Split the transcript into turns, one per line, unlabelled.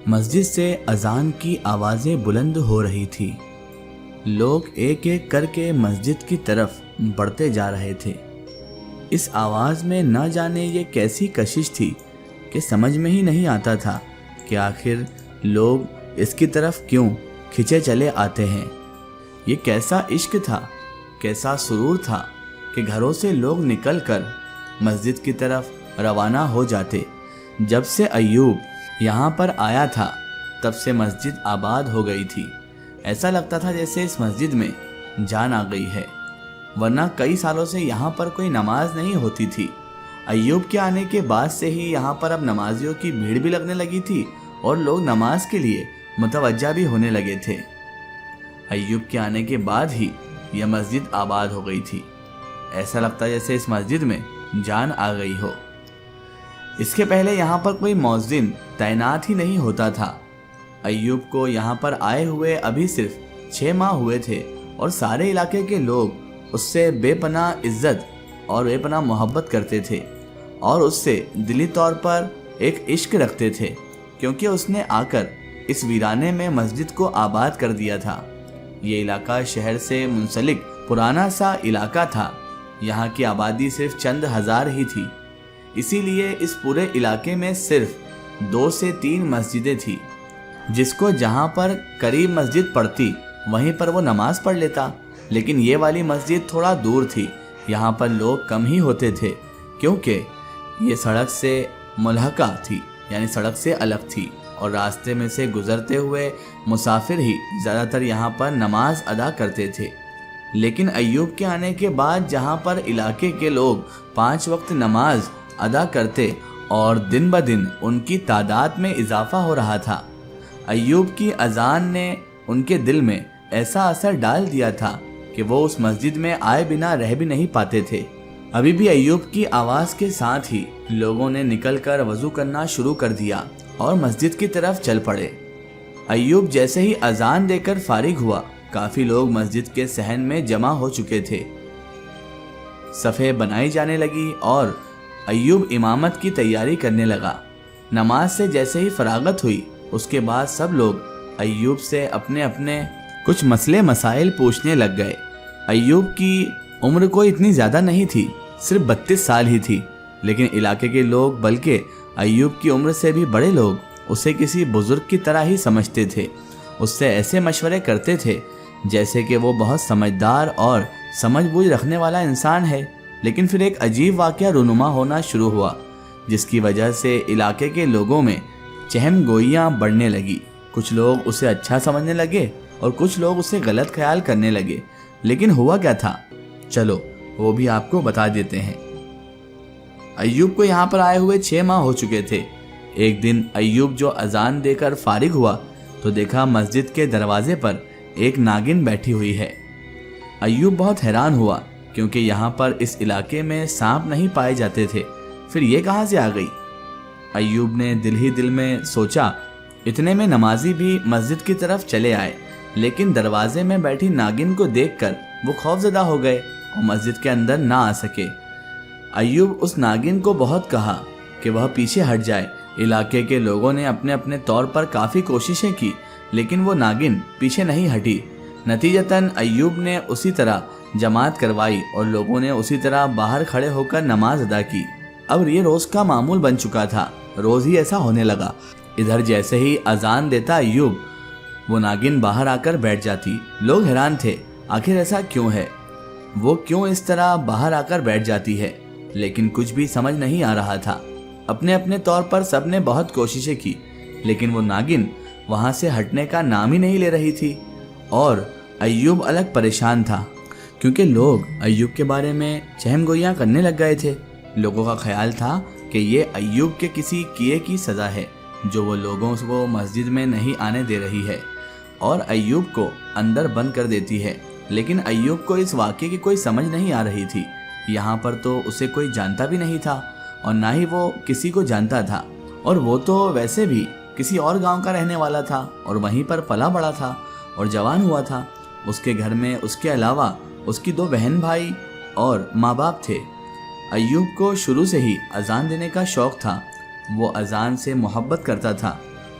مسجد سے اذان کی آوازیں بلند ہو رہی تھی۔ لوگ ایک ایک کر کے مسجد کی طرف بڑھتے جا رہے تھے۔ اس آواز میں نہ جانے یہ کیسی کشش تھی کہ سمجھ میں ہی نہیں آتا تھا کہ آخر لوگ اس کی طرف کیوں کھنچے چلے آتے ہیں۔ یہ کیسا عشق تھا، کیسا سرور تھا کہ گھروں سے لوگ نکل کر مسجد کی طرف روانہ ہو جاتے۔ جب سے ایوب یہاں پر آیا تھا تب سے مسجد آباد ہو گئی تھی۔ ایسا لگتا تھا جیسے اس مسجد میں جان آ گئی ہے، ورنہ کئی سالوں سے یہاں پر کوئی نماز نہیں ہوتی تھی۔ ایوب کے آنے کے بعد سے ہی یہاں پر اب نمازیوں کی بھیڑ بھی لگنے لگی تھی اور لوگ نماز کے لیے متوجہ بھی ہونے لگے تھے۔ ایوب کے آنے کے بعد ہی یہ مسجد آباد ہو گئی تھی۔ ایسا لگتا جیسے اس مسجد میں جان آ گئی ہو۔ اس کے پہلے یہاں پر کوئی مؤذن تعینات ہی نہیں ہوتا تھا۔ ایوب کو یہاں پر آئے ہوئے ابھی صرف 6 ماہ ہوئے تھے اور سارے علاقے کے لوگ اس سے بے پناہ عزت اور بے پناہ محبت کرتے تھے اور اس سے دلی طور پر ایک عشق رکھتے تھے، کیونکہ اس نے آ کر اس ویرانے میں مسجد کو آباد کر دیا تھا۔ یہ علاقہ شہر سے منسلک پرانا سا علاقہ تھا۔ یہاں کی آبادی صرف چند ہزار ہی تھی، اسی لیے اس پورے علاقے میں صرف 2 سے 3 مسجدیں تھیں۔ جس کو جہاں پر قریب مسجد پڑتی وہیں پر وہ نماز پڑھ لیتا، لیکن یہ والی مسجد تھوڑا دور تھی۔ یہاں پر لوگ کم ہی ہوتے تھے کیونکہ یہ سڑک سے ملحقہ تھی، یعنی سڑک سے الگ تھی، اور راستے میں سے گزرتے ہوئے مسافر ہی زیادہ تر یہاں پر نماز ادا کرتے تھے۔ لیکن ایوب کے آنے کے بعد جہاں پر علاقے کے لوگ 5 وقت نماز ادا کرتے اور دن بدن ان کی تعداد میں اضافہ ہو رہا تھا، ایوب کی اذان نے ان کے دل میں ایسا اثر ڈال دیا تھا کہ وہ اس مسجد میں آئے بنا رہ بھی نہیں پاتے تھے۔ ابھی بھی ایوب کی آواز کے ساتھ ہی لوگوں نے نکل کر وضو کرنا شروع کر دیا اور مسجد کی طرف چل پڑے۔ ایوب جیسے ہی اذان دے کر فارغ ہوا، کافی لوگ مسجد کے صحن میں جمع ہو چکے تھے۔ صفیں بنائی جانے لگی اور ایوب امامت کی تیاری کرنے لگا۔ نماز سے جیسے ہی فراغت ہوئی، اس کے بعد سب لوگ ایوب سے اپنے اپنے کچھ مسئلے مسائل پوچھنے لگ گئے۔ ایوب کی عمر کوئی اتنی زیادہ نہیں تھی، صرف 32 سال ہی تھی، لیکن علاقے کے لوگ بلکہ ایوب کی عمر سے بھی بڑے لوگ اسے کسی بزرگ کی طرح ہی سمجھتے تھے۔ اس سے ایسے مشورے کرتے تھے جیسے کہ وہ بہت سمجھدار اور سمجھ بوجھ رکھنے والا انسان ہے۔ لیکن پھر ایک عجیب واقعہ رونما ہونا شروع ہوا، جس کی وجہ سے علاقے کے لوگوں میں چہم گوئیاں بڑھنے لگی۔ کچھ لوگ اسے اچھا سمجھنے لگے اور کچھ لوگ اسے غلط خیال کرنے لگے۔ لیکن ہوا کیا تھا، چلو وہ بھی آپ کو بتا دیتے ہیں۔ ایوب کو یہاں پر آئے ہوئے 6 ماہ ہو چکے تھے۔ ایک دن ایوب جو اذان دے کر فارغ ہوا تو دیکھا مسجد کے دروازے پر ایک ناگن بیٹھی ہوئی ہے۔ ایوب بہت حیران ہوا کیونکہ یہاں پر اس علاقے میں سانپ نہیں پائے جاتے تھے، پھر یہ کہاں سے آ گئی؟ ایوب نے دل ہی دل میں سوچا۔ اتنے میں نمازی بھی مسجد کی طرف چلے آئے، لیکن دروازے میں بیٹھی ناگن کو دیکھ کر وہ خوف زدہ ہو گئے اور مسجد کے اندر نہ آ سکے۔ ایوب اس ناگن کو بہت کہا کہ وہ پیچھے ہٹ جائے۔ علاقے کے لوگوں نے اپنے اپنے طور پر کافی کوششیں کی، لیکن وہ ناگن پیچھے نہیں ہٹی۔ نتیجتاً ایوب نے اسی طرح جماعت کروائی اور لوگوں نے اسی طرح باہر کھڑے ہو کر نماز ادا کی۔ اب یہ روز کا معمول بن چکا تھا، روز ہی ایسا ہونے لگا۔ ادھر جیسے ہی اذان دیتا ایوب، وہ ناگن باہر آ کر بیٹھ جاتی۔ لوگ حیران تھے، آخر ایسا کیوں ہے، وہ کیوں اس طرح باہر آ کر بیٹھ جاتی ہے، لیکن کچھ بھی سمجھ نہیں آ رہا تھا۔ اپنے اپنے طور پر سب نے بہت کوششیں کی، لیکن وہ ناگن وہاں سے ہٹنے کا نام ہی نہیں لے رہی تھی، اور ایوب الگ پریشان تھا کیونکہ لوگ ایوب کے بارے میں چہم گوئیاں کرنے لگ گئے تھے۔ لوگوں کا خیال تھا کہ یہ ایوب کے کسی کیے کی سزا ہے جو وہ لوگوں کو مسجد میں نہیں آنے دے رہی ہے اور ایوب کو اندر بند کر دیتی ہے۔ لیکن ایوب کو اس واقعے کی کوئی سمجھ نہیں آ رہی تھی۔ یہاں پر تو اسے کوئی جانتا بھی نہیں تھا اور نہ ہی وہ کسی کو جانتا تھا، اور وہ تو ویسے بھی کسی اور گاؤں کا رہنے والا تھا اور وہیں پر پلا بڑا تھا اور جوان ہوا تھا۔ اس کے گھر میں اس کے علاوہ اس کی 2 بہن بھائی اور ماں باپ تھے۔ ایوب کو شروع سے ہی اذان دینے کا شوق تھا۔ وہ اذان سے محبت کرتا تھا